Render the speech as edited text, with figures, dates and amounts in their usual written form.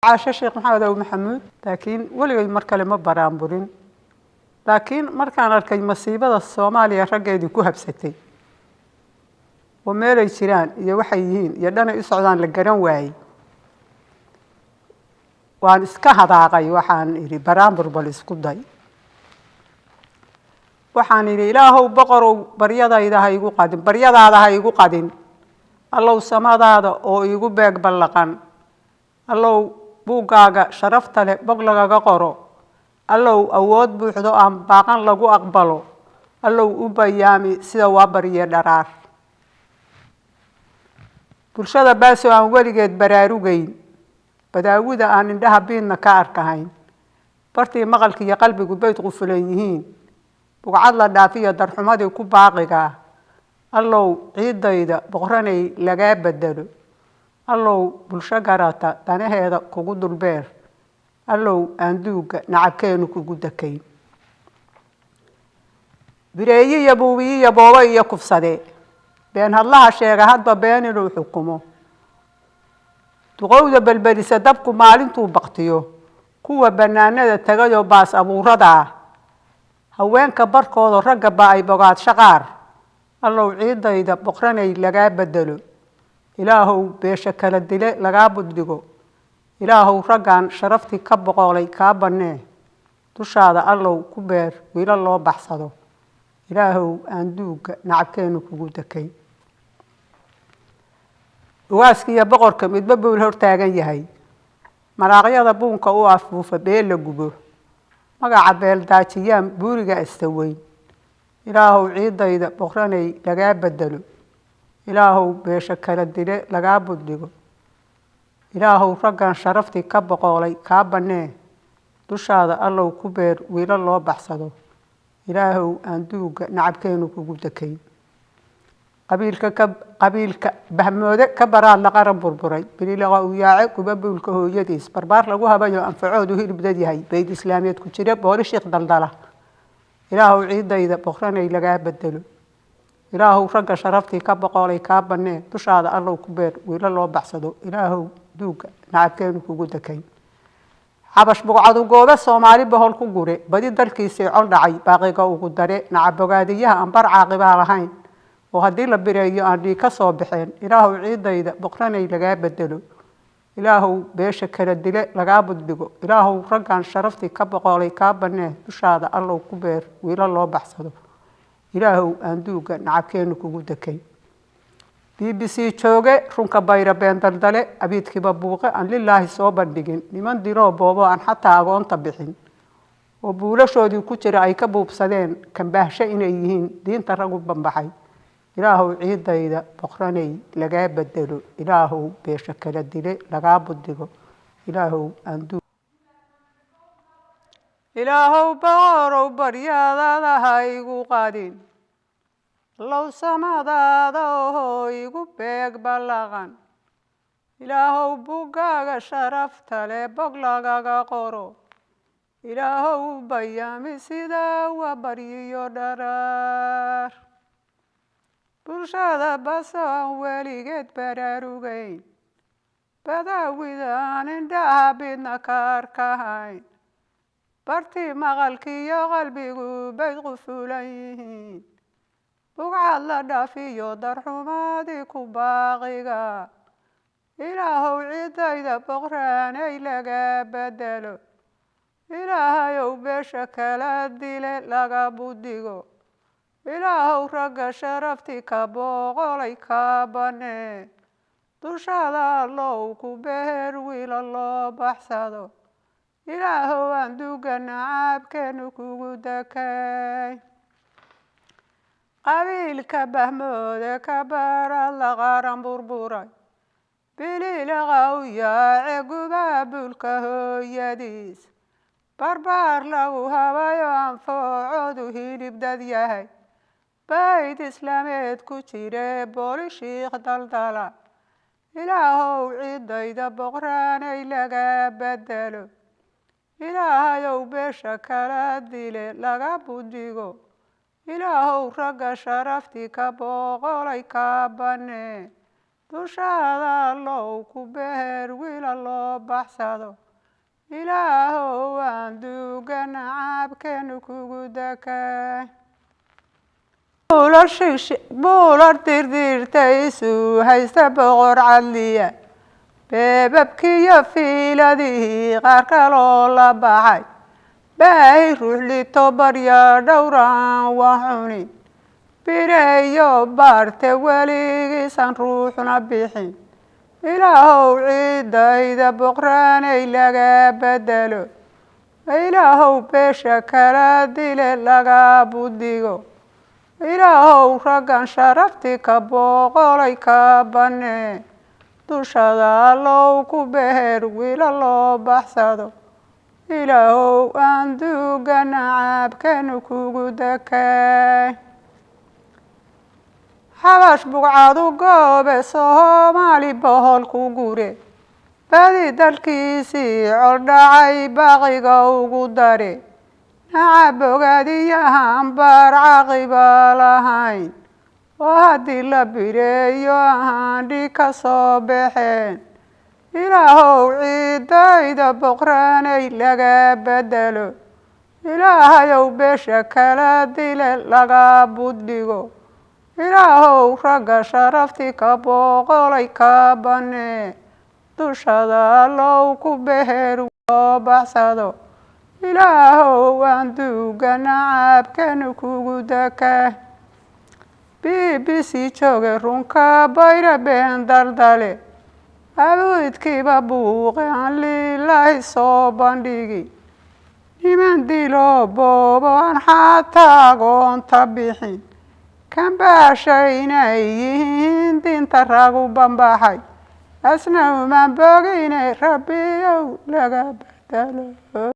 عاش الشيخ محمد أبو محمود لكن ولي مركل ما برامبرين لكن مركان الكي مصيبة الصومالية رجعوا كوها بستي وميري سيران يوحيين يدنا يصعدان للجران واي وان اسكهذا عقي وحان إلي برامبر بالسكوداي وحان إلي إلهو بقرو بريادا إذا هيجو قادم بريادا هذا هيجو قادم الله سماد هذا أو يجو بيك بلقان الله buugaaga sharafta leh bog lagaga qoro allow awood buuxdo aan baaqan lagu aqbalo allow u bayaami sida waa bariye dharaar bulshada baasoo aan weligeed baraarugayn badaawida aan indhaha biidna ka arkahayn bartii maqalka iyo qalbigu bayd qufulan yihiin bugcad la dhaafiyo darxumadii ku baaqiga allow ciidayda boqranay lagaa bedelo allow bulsho garata danaheeda kugu dulbeer allow aanduuga nacabkeenu kugu dakayn bireeyi iyo buubiyi iyo boobo iyo kufsade been hadlaha sheega hadba been inuu xukumo duqowda balbalisa dabku maalintuu baqtiyo kuwa bannaanada tagayoo baas abuurada ah haweenka barkooda ragga ba ay bogaad shaqaar allow ciidayda boqranay lagaa bedelo ilaahow beesha kala dile lagaa buddigo ilaahow raggan sharaftii ka boqolay kaa bannee dushaada allow ku beer wiilo loo baxsado ilaahow aanduuga nacabkeenu kugu dakay waaskiya boqorka midba buul hortaagan yahay maraaqyada buunka u afuufa beel la gubo magaca beeldaajiyaan buuriga istaweyn ilaahow ciidayda boqranay lagaa bedelo ilaahow beesha kala dile lagaa buddigo ilaahow raggan sharaftii ka boqolay kaa bannee dushaada allow ku beer wiilo loo baxsado ilaahow aanduuga nacabkeenu kugu dakay qabiilka bahmoode ka baraad la qaran burburay bililaqa u yaace kuba buulka hooyadiis barbaar lagu habayo anfacoodu hilibdad yahay bayd islaamiyeed ku jira booli shiikh daldala ilaahow ciidayda boqranay lagaa bedelo ilaahow ragga sharaftii ka boqolay kaa bannee dushaada allow ku beer wiilo loo baxsado ilaahow duuga nacabkeenu kugu dakay xabash bugcadu goobe soomaali bohol ku gure badi dalkiisii col dhacay baaqiga ugu dare nacabogaadiyaha aan bar caaqibaa lahayn oo haddii la bireeyo aan dhii ka soo baxeen ilaahow ciidayda boqranay lagaa bedelo ilaahow beesha kala dile lagaa buddigo ilaahow raggan sharaftii ka boqolay kaa bannee dushaada allow ku beer wiilo loo baxsado ilaahow aanduuga nacabkeenu kugu dakay BBC jooge runka bayra been daldale abiidkiiba buuqe aan lilaahi soo bandhigin niman diroo boobo aan xataa agoonta bixin oo buulashoodii ku jira ay ka buubsadeen kambaahsho inay yihiin diinta ragu bambaxay ilaahow ciidayda boqranay lagaa bedelo ilaahow beesha kala dile lagaa buddigo ilaahow aanduuga ilaahow boqorow baryaadada ha igu qadin allow samadaada oo igu beeg ballaqan ilaahow buggaaga sharafta leh bog lagaga qoro ilaahow bayaami sidaa waa baryiyo dharaar bulshada basoo aan weligeed baraarugayn badaawida aan indhaha bidna ka arkahayn bartii maqalkiiyo qalbigu bayd qufulan yihiin bugcad la dhaafiyo darxumadii ku baaqiga ilaahow ciidayda boqranay lagaa bedelo ilaahayow beesha kala dile laga buddigo ilaahow ragga sharaftii ka boqolay kaa bannee dushaada allow ku beer wiilo loo baxsado ilaahow aanduuga nacabkeenu kugu dakay qabiilka bahmoode ka baraad la qaran burburay bililaqa u yaace guba buulka hooyadiis barbaar lagu habayo anfacoodu hilibdad yahay bayd islaameed ku jire booli shiikh daldala ilaahow ciidayda boqranay lagaa bedelo ilaahayow beesha kala dile laga buddigo ilaahow ragga sharaftii ka boqolay kaa bannee dushaada allow ku beher wiila loo baxsado ilaahow aan duugana caabkeenu kugu dakay buular dirdirtaysu haysta boqor cadliya beebabkiiyo fiiladihii qaar kaloo la baxay baahi ruuxlito barya dhowraan waa cunin bireeyo baarte weligiisan ruuxna bixin ilaahow ciidayda boqraanay laga bedelo ilaahow beesha kala dile laga budigo ilaahow raggan sharafti ka boqolay ka banee dushada allow ku beher wiila loo baxsado ilaahow aan duugana caabkeenu kugu dakay xabash bugcadu goobe soomaali bohol ku gure badi dalkiisii coldhacay baaqiga ugu dare nacab ogaadiyahan baar caqiba lahayn oo haddii la bireeyo ahaandhi ka soo baxeen ilaahow ciidayda boqraanay laga bedelo ilaahayow beesha kala dile laga buddhigo ilaahow ragga sharafti ka boqolay ka banee dushada allow ku beher loo baxsado ilaahow aan duugana caabkeenu kugu dakay BBC jooge runka bayra been daldale abuidkiiba buuqe aan liilaahi soo bandhigi niman dilo boobo aan xataa agoonta bixin kambaasha inay yihiin dinta ragu bambaxay asna uman bogine rabbiyow laga bedelo